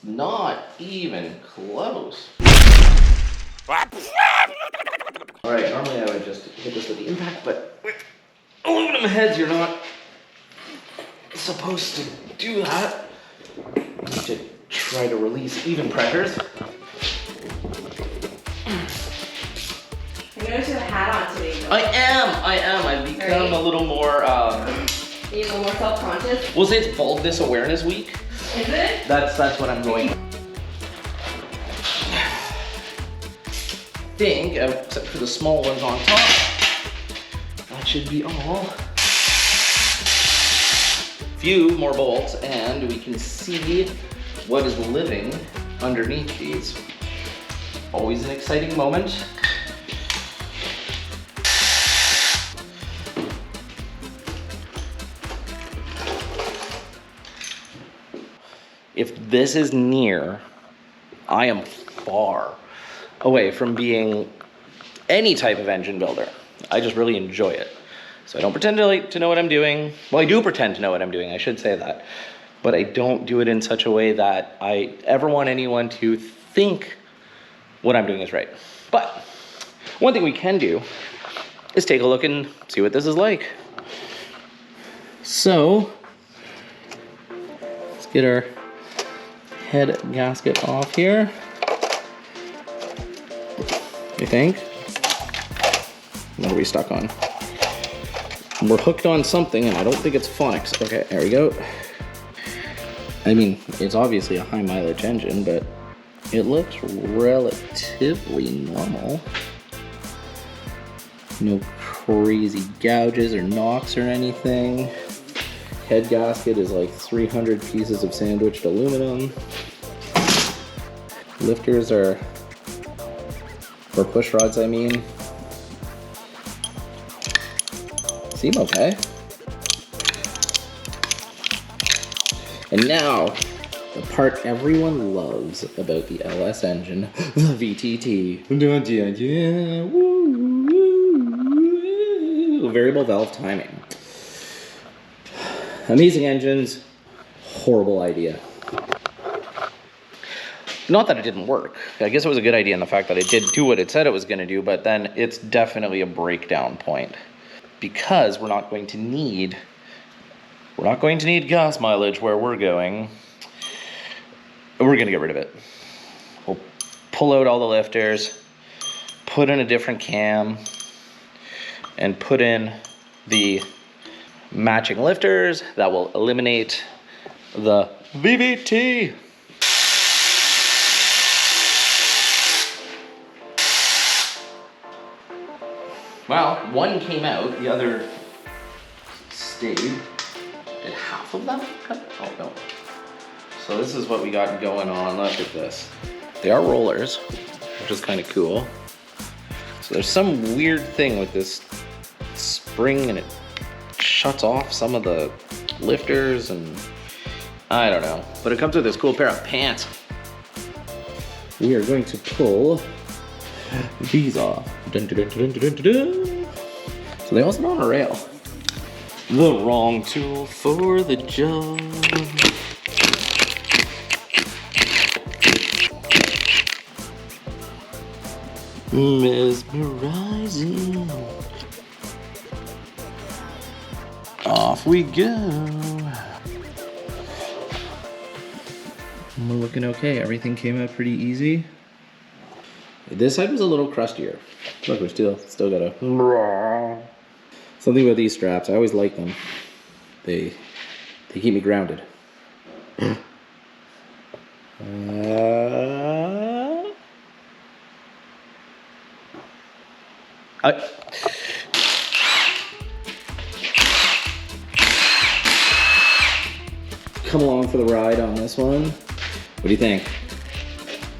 Not even close. Alright, normally I would just hit this with the impact, but with aluminum heads, you're not supposed to do that. You need to try to release even pressures. I noticed you have a hat on today, though. I am. I've become a little more, Are you a little more self-conscious? we'll say it's Baldness Awareness Week. Is it? That's what I'm going. I think, except for the small ones on top, that should be all. Few more bolts, and we can see what is living underneath these. Always an exciting moment. If this is near, I am far away from being any type of engine builder. I just really enjoy it. So I don't pretend to know what I'm doing. Well, I do pretend to know what I'm doing, I should say that. But I don't do it in such a way that I ever want anyone to think what I'm doing is right. But one thing we can do is take a look and see what this is like. So, let's get our head gasket off here. I think. What are we stuck on? We're hooked on something, and I don't think it's phonics. Okay, there we go. I mean, it's obviously a high mileage engine, but it looks relatively normal. No crazy gouges or knocks or anything. Head gasket is like 300 pieces of sandwiched aluminum. Lifters are, or push rods I mean, seem okay. And now, the part everyone loves about the LS engine, the VTT. Variable valve timing. Amazing engines, horrible idea. Not that it didn't work. I guess it was a good idea in the fact that it did do what it said it was going to do, but then it's definitely a breakdown point. Because we're not going to need gas mileage where we're going. We're going to get rid of it. We'll pull out all the lifters, put in a different cam, and put in the matching lifters that will eliminate the VVT. Well, one came out, the other stayed. Did half of them come? Oh no. So this is what we got going on. Look at this. They are rollers, which is kind of cool. So there's some weird thing with this spring and it shuts off some of the lifters and I don't know. But it comes with this cool pair of pants. We are going to pull these off. Dun, dun, dun, dun, dun, dun, dun. So they also on a rail. The wrong tool for the job. Mesmerizing. Off we go. We're looking okay. Everything came out pretty easy. This side was a little crustier. Look, we're still got a something about these straps. I always like them. They keep me grounded. Come along for the ride on this one. What do you think?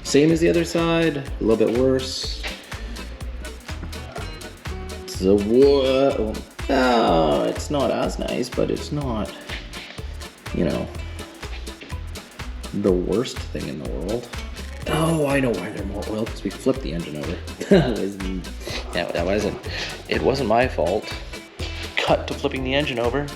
Same as the other side, a little bit worse. So whoa. Oh, it's not as nice, but it's not, you know, the worst thing in the world. Oh, I know why they're more oil, because we flipped the engine over. It wasn't my fault. Cut to flipping the engine over.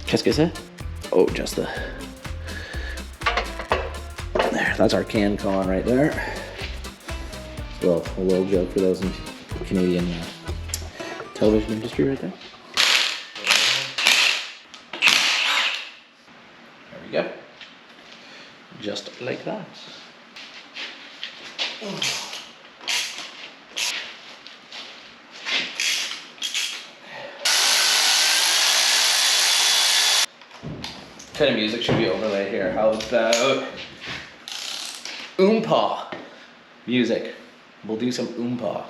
Qu'est-ce que c'est? Oh, just the... There, that's our CanCon right there. Well, a little joke for those in Canadian television industry right there. There we go. Just like that. What kind of music should we overlay here? How about oompa music? We'll do some oompa.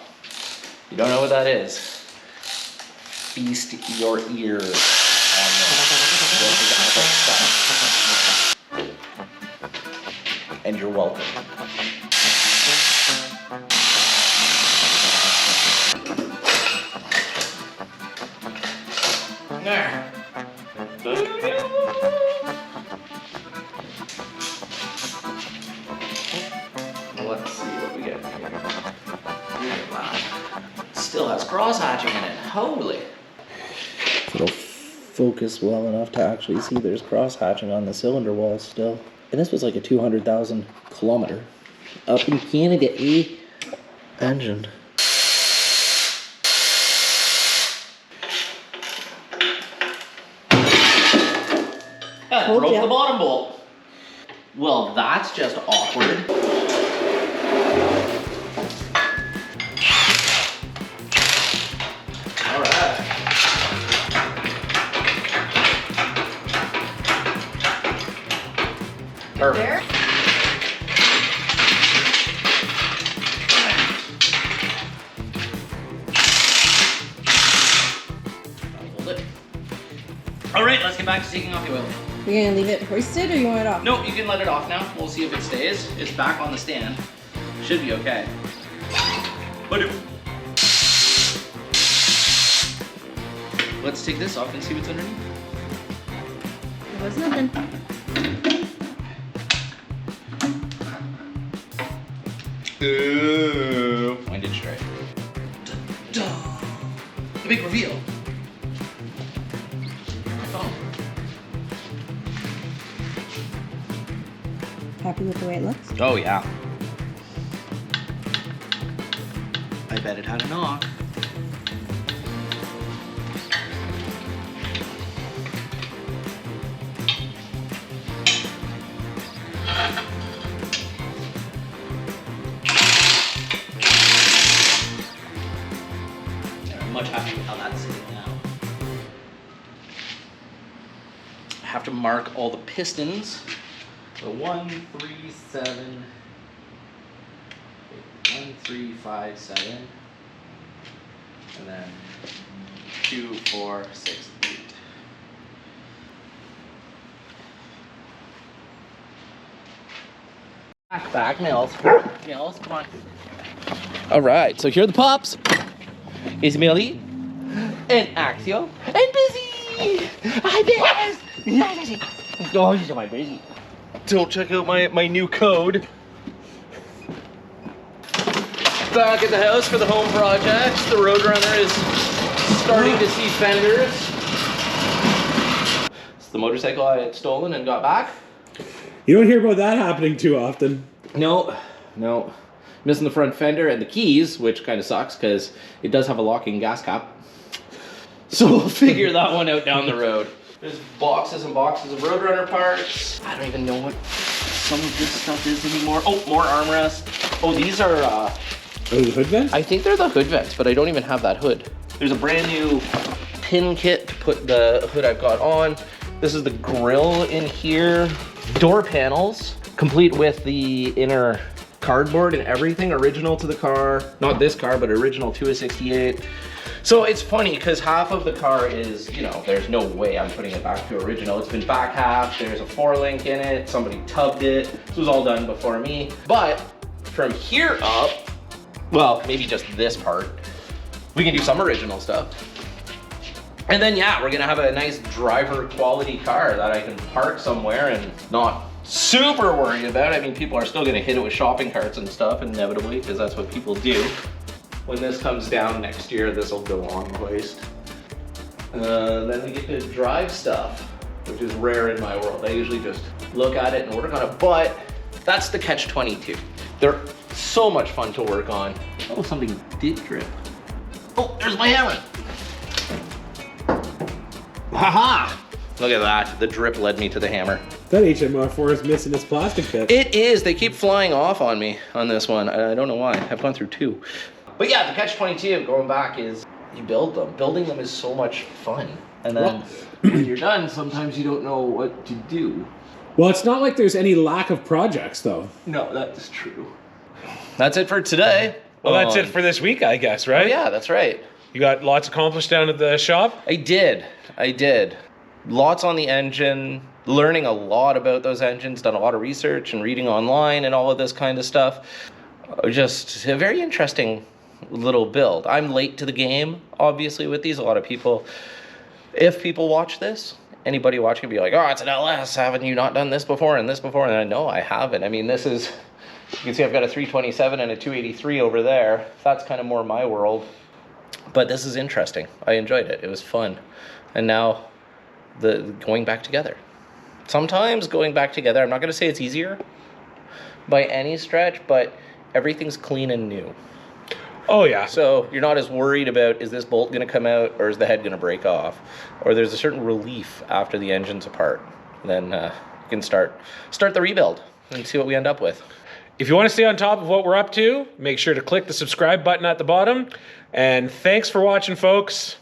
You don't know what that is? Feast your ears on this. And you're welcome. There. Let's see what we get here. Still has cross hatching in it. Holy. It'll focus well enough to actually see there's cross hatching on the cylinder wall still. And this was like a 200,000 kilometer up in Canada engine. Broke the bottom bolt. Well, that's just awkward. All right. Perfect. There. Hold it. All right, let's get back to taking off the oil. You're gonna leave it hoisted or you want it off? No, you can let it off now. We'll see if it stays. It's back on the stand. Should be okay. Let's take this off and see what's underneath. There was nothing. Ooh. Wind it straight. The big reveal. Happy with the way it looks? Oh yeah. I bet it had a knock. I'm much happier with how that's sitting now. I have to mark all the pistons. So 1, 3, 7, 1, 3, 5, 7, and then 2, 4, 6, 8. Back, Mills. Mills, come on. All right, so here are the pups. Is Millie, and Axio, and Busy. Hi, Biz. Oh, he's my Busy. Don't check out my new code. Back at the house for the home project. The Roadrunner is starting to see fenders. It's the motorcycle I had stolen and got back. You don't hear about that happening too often. No. Missing the front fender and the keys, which kind of sucks because it does have a locking gas cap. So we'll figure that one out down the road. There's boxes and boxes of Roadrunner parts. I don't even know what some of this stuff is anymore. Oh, more armrests. Oh, these are, Oh, the hood vents? I think they're the hood vents, but I don't even have that hood. There's a brand new pin kit to put the hood I've got on. This is the grill in here. Door panels, complete with the inner cardboard and everything, original to the car. Not this car, but original to a 68. So it's funny because half of the car is, you know, there's no way I'm putting it back to original. It's been back half, there's a 4-link in it, somebody tubbed it. This was all done before me. But from here up, well, maybe just this part, we can do some original stuff. And then yeah, we're gonna have a nice driver quality car that I can park somewhere and not super worried about. I mean, people are still gonna hit it with shopping carts and stuff inevitably because that's what people do. When this comes down next year, this will go on hoist. Then we get to drive stuff. which is rare in my world. I usually just look at it and work on it, but that's the catch-22. They're so much fun to work on. Oh, something did drip. Oh, there's my hammer. Haha! Look at that, the drip led me to the hammer. That HMR4 is missing its plastic bit. It is, they keep flying off on me on this one. I don't know why, I've gone through 2. But yeah, the catch-22, going back, is you build them. Building them is so much fun. And then when you're done, sometimes you don't know what to do. Well, it's not like there's any lack of projects, though. No, that is true. That's it for today. Well, that's it for this week, I guess, right? Oh, yeah, that's right. You got lots accomplished down at the shop? I did. Lots on the engine, learning a lot about those engines, done a lot of research and reading online and all of this kind of stuff. Just a very interesting little build. I'm late to the game, obviously, with these. A lot of people, if people watch this, anybody watching be like, oh, it's an LS, haven't you not done this before and this before? And I know I haven't. I mean, this is, you can see I've got a 327 and a 283 over there. That's kind of more my world. But this is interesting. I enjoyed it. It was fun. And now the going back together. Sometimes going back together, I'm not going to say it's easier by any stretch, but everything's clean and new. Oh, yeah. So you're not as worried about, is this bolt going to come out or is the head going to break off? Or there's a certain relief after the engine's apart. Then you can start the rebuild and see what we end up with. If you want to stay on top of what we're up to, make sure to click the subscribe button at the bottom. And thanks for watching, folks.